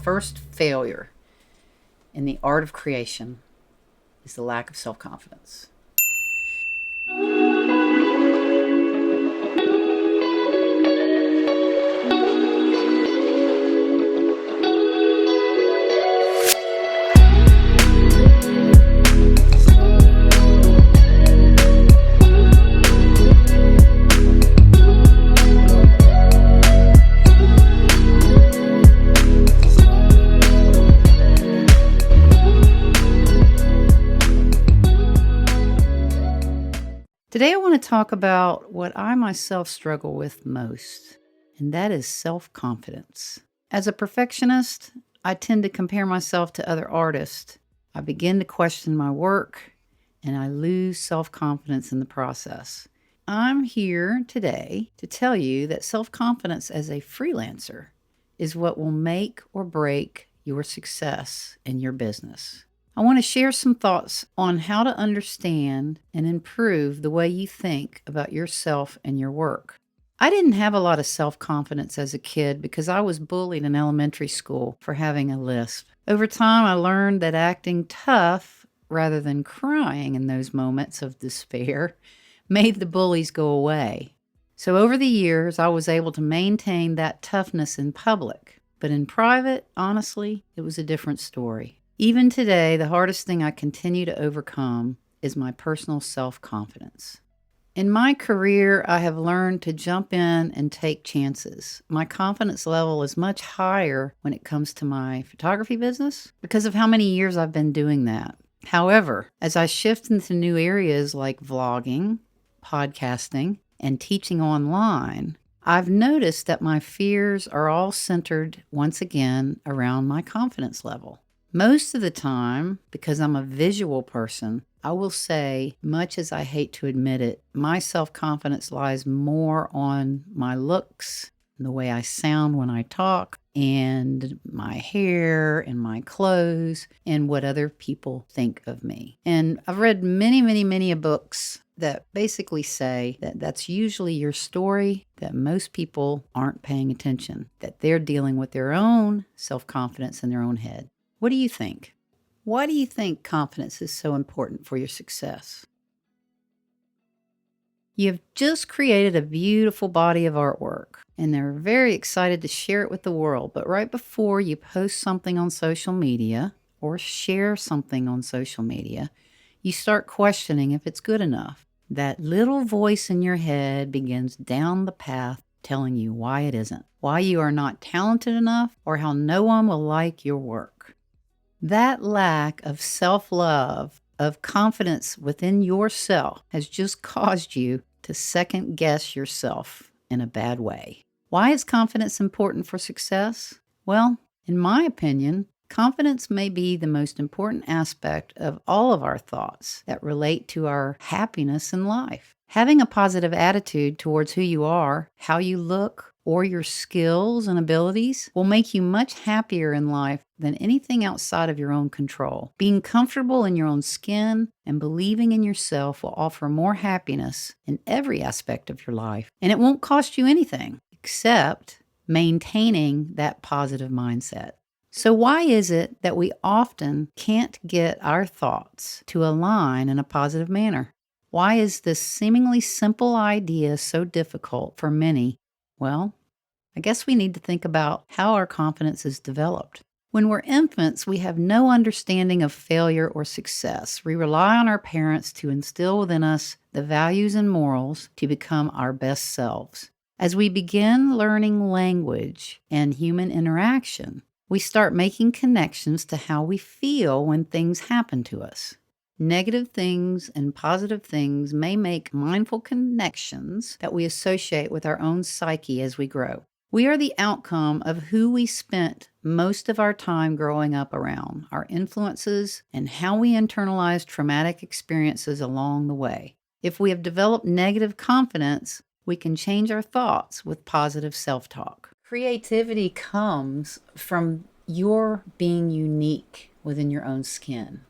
first failure in the art of creation is the lack of self-confidence. Today I want to talk about what I myself struggle with most, and that is self-confidence. As a perfectionist, I tend to compare myself to other artists. I begin to question my work, and I lose self-confidence in the process. I'm here today to tell you that self-confidence as a freelancer is what will make or break your success in your business. I want to share some thoughts on how to understand and improve the way you think about yourself and your work. I didn't have a lot of self-confidence as a kid because I was bullied in elementary school for having a lisp. Over time, I learned that acting tough rather than crying in those moments of despair made the bullies go away. So over the years, I was able to maintain that toughness in public. But in private, honestly, it was a different story. Even today, the hardest thing I continue to overcome is my personal self-confidence. In my career, I have learned to jump in and take chances. My confidence level is much higher when it comes to my photography business because of how many years I've been doing that. However, as I shift into new areas like vlogging, podcasting, and teaching online, I've noticed that my fears are all centered once again around my confidence level. Most of the time, because I'm a visual person, I will say, much as I hate to admit it, my self-confidence lies more on my looks, the way I sound when I talk, and my hair and my clothes, and what other people think of me. And I've read many books that basically say that that's usually your story, that most people aren't paying attention, that they're dealing with their own self-confidence in their own head. What do you think? Why do you think confidence is so important for your success? You've just created a beautiful body of artwork, and they're very excited to share it with the world. But right before you post something on social media or share something on social media, you start questioning if it's good enough. That little voice in your head begins down the path telling you why it isn't, why you are not talented enough, or how no one will like your work. That lack of self-love, of confidence within yourself, has just caused you to second-guess yourself in a bad way. Why is confidence important for success? Well, in my opinion, confidence may be the most important aspect of all of our thoughts that relate to our happiness in life. Having a positive attitude towards who you are, how you look, or your skills and abilities will make you much happier in life than anything outside of your own control. Being comfortable in your own skin and believing in yourself will offer more happiness in every aspect of your life. And it won't cost you anything except maintaining that positive mindset. So why is it that we often can't get our thoughts to align in a positive manner? Why is this seemingly simple idea so difficult for many? Well, I guess we need to think about how our confidence is developed. When we're infants, we have no understanding of failure or success. We rely on our parents to instill within us the values and morals to become our best selves. As we begin learning language and human interaction, we start making connections to how we feel when things happen to us. Negative things and positive things may make mindful connections that we associate with our own psyche as we grow. We are the outcome of who we spent most of our time growing up around, our influences, and how we internalized traumatic experiences along the way. If we have developed negative confidence, we can change our thoughts with positive self-talk. Creativity comes from your being unique within your own skin.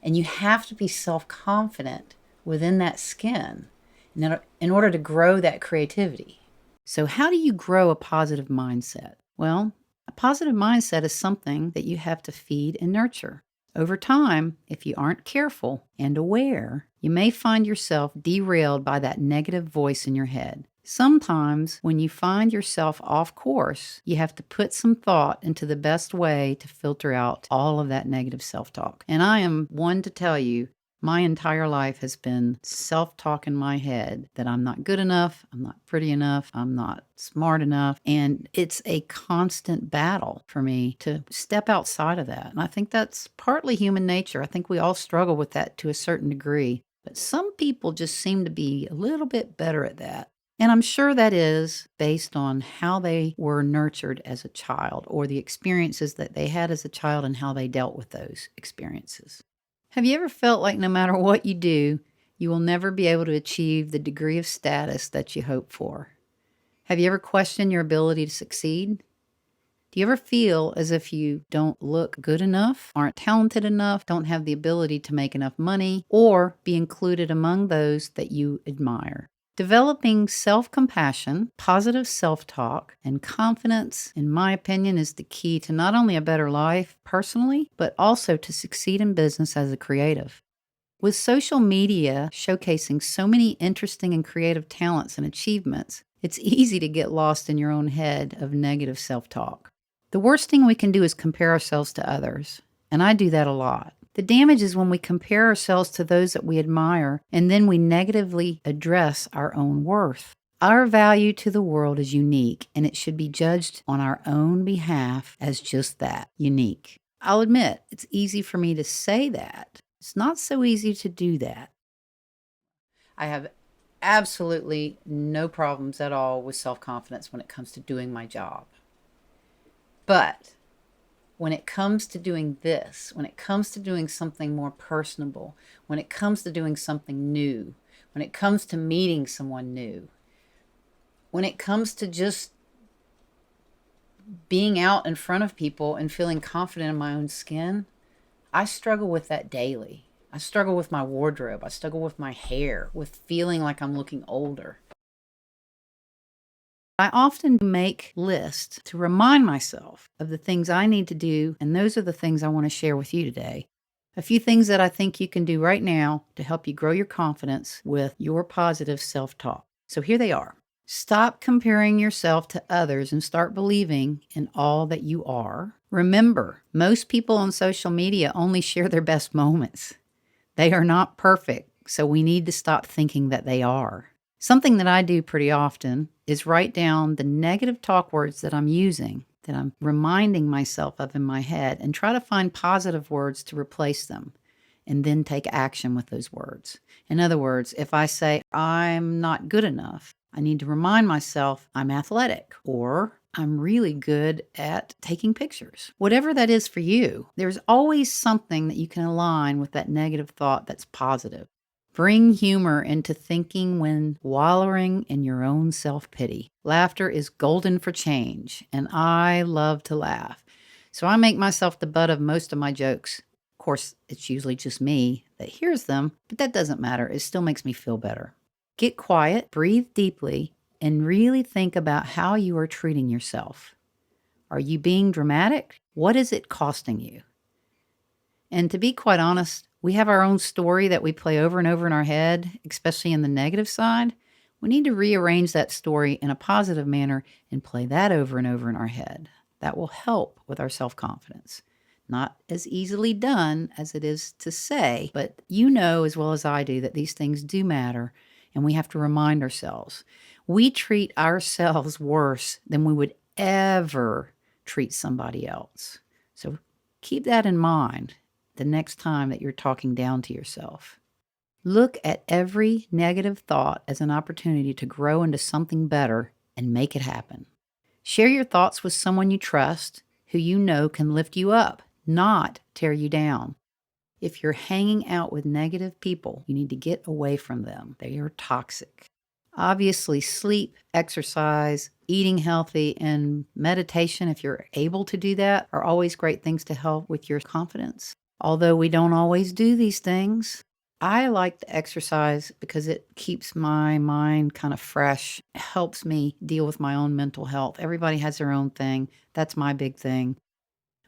And you have to be self-confident within that skin in order to grow that creativity. So how do you grow a positive mindset? Well, A positive mindset is something that you have to feed and nurture. Over time, if you aren't careful and aware, you may find yourself derailed by that negative voice in your head. Sometimes, when you find yourself off course, you have to put some thought into the best way to filter out all of that negative self talk. And I am one to tell you, my entire life has been self talk in my head that I'm not good enough, I'm not pretty enough, I'm not smart enough. And it's a constant battle for me to step outside of that. And I think that's partly human nature. I think we all struggle with that to a certain degree. But some people just seem to be a little bit better at that. And I'm sure that is based on how they were nurtured as a child or the experiences that they had as a child and how they dealt with those experiences. Have you ever felt like no matter what you do, you will never be able to achieve the degree of status that you hope for? Have you ever questioned your ability to succeed? Do you ever feel as if you don't look good enough, aren't talented enough, don't have the ability to make enough money, or be included among those that you admire? Developing self-compassion, positive self-talk, and confidence, in my opinion, is the key to not only a better life personally, but also to succeed in business as a creative. With social media showcasing so many interesting and creative talents and achievements, it's easy to get lost in your own head of negative self-talk. The worst thing we can do is compare ourselves to others, and I do that a lot. The damage is when we compare ourselves to those that we admire and then we negatively address our own worth. Our value to the world is unique, and it should be judged on our own behalf as just that, unique. I'll admit, it's easy for me to say that. It's not so easy to do that. I have absolutely no problems at all with self-confidence when it comes to doing my job. But when it comes to doing this, when it comes to doing something more personable, when it comes to doing something new, when it comes to meeting someone new, when it comes to just being out in front of people and feeling confident in my own skin, I struggle with that daily. I struggle with my wardrobe. I struggle with my hair, with feeling like I'm looking older. I often make lists to remind myself of the things I need to do, and those are the things I want to share with you today. A few things that I think you can do right now to help you grow your confidence with your positive self-talk. So here they are. Stop comparing yourself to others and start believing in all that you are. Remember, most people on social media only share their best moments. They are not perfect, so we need to stop thinking that they are. Something that I do pretty often is write down the negative talk words that I'm using, that I'm reminding myself of in my head, and try to find positive words to replace them, and then take action with those words. In other words, if I say, I'm not good enough, I need to remind myself I'm athletic, or I'm really good at taking pictures. Whatever that is for you, there's always something that you can align with that negative thought that's positive. Bring humor into thinking when wallowing in your own self-pity. Laughter is golden for change, and I love to laugh. So I make myself the butt of most of my jokes. Of course, it's usually just me that hears them, but that doesn't matter. It still makes me feel better. Get quiet, breathe deeply, and really think about how you are treating yourself. Are you being dramatic? What is it costing you? And to be quite honest, we have our own story that we play over and over in our head, especially in the negative side. We need to rearrange that story in a positive manner and play that over and over in our head. That will help with our self-confidence. Not as easily done as it is to say, but you know as well as I do that these things do matter, and we have to remind ourselves. We treat ourselves worse than we would ever treat somebody else. So keep that in mind the next time that you're talking down to yourself. Look at every negative thought as an opportunity to grow into something better and make it happen. Share your thoughts with someone you trust who you know can lift you up, not tear you down. If you're hanging out with negative people, you need to get away from them. They are toxic. Obviously, sleep, exercise, eating healthy, and meditation, if you're able to do that, are always great things to help with your confidence. Although we don't always do these things, I like to exercise because it keeps my mind kind of fresh, helps me deal with my own mental health. Everybody has their own thing. That's my big thing.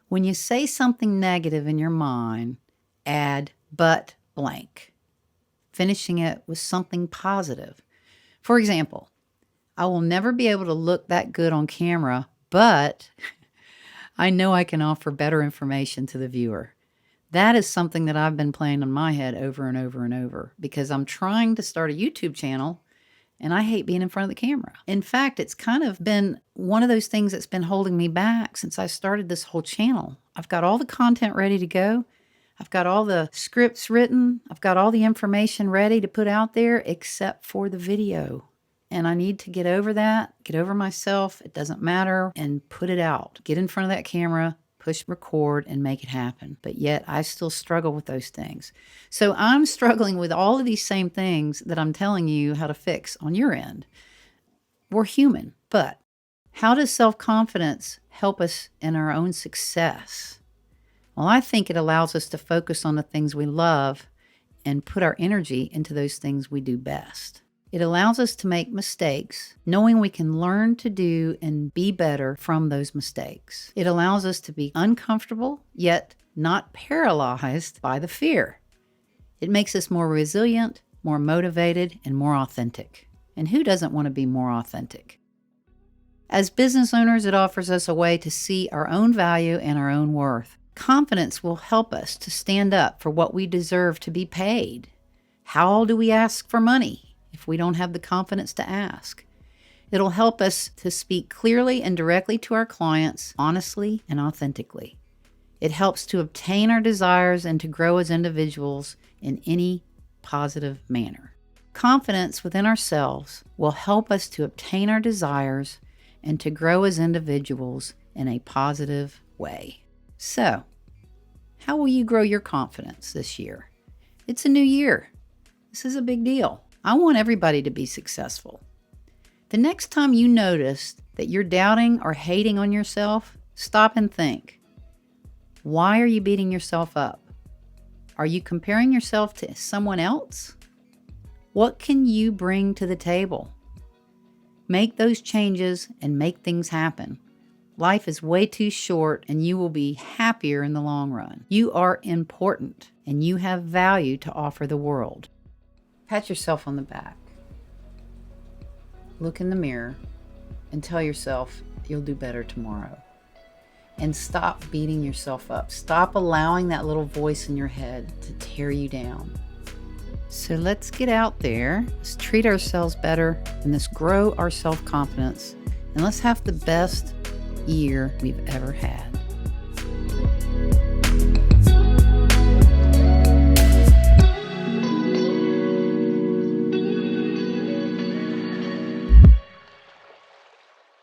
When you say something negative in your mind, add but blank, finishing it with something positive. For example, I will never be able to look that good on camera, but I know I can offer better information to the viewer. That is something that I've been playing in my head over and over and over because I'm trying to start a YouTube channel and I hate being in front of the camera. In fact, it's kind of been one of those things that's been holding me back since I started this whole channel. I've got all the content ready to go. I've got all the scripts written. I've got all the information ready to put out there except for the video. And I need to get over that, get over myself. It doesn't matter, and put it out. Get in front of that camera, push record, and make it happen. But yet I still struggle with those things. So I'm struggling with all of these same things that I'm telling you how to fix on your end. We're human, but how does self-confidence help us in our own success? Well, I think it allows us to focus on the things we love and put our energy into those things we do best. It allows us to make mistakes, knowing we can learn to do and be better from those mistakes. It allows us to be uncomfortable, yet not paralyzed by the fear. It makes us more resilient, more motivated, and more authentic. And who doesn't want to be more authentic? As business owners, it offers us a way to see our own value and our own worth. Confidence will help us to stand up for what we deserve to be paid. How do we ask for money if we don't have the confidence to ask? It'll help us to speak clearly and directly to our clients, honestly and authentically. It helps to obtain our desires and to grow as individuals in any positive manner. Confidence within ourselves will help us to obtain our desires and to grow as individuals in a positive way. So, how will you grow your confidence this year? It's a new year. This is a big deal. I want everybody to be successful. The next time you notice that you're doubting or hating on yourself, stop and think. Why are you beating yourself up? Are you comparing yourself to someone else? What can you bring to the table? Make those changes and make things happen. Life is way too short and you will be happier in the long run. You are important and you have value to offer the world. Pat yourself on the back. Look in the mirror and tell yourself you'll do better tomorrow. And stop beating yourself up. Stop allowing that little voice in your head to tear you down. So let's get out there, let's treat ourselves better, and let's grow our self-confidence, and let's have the best year we've ever had.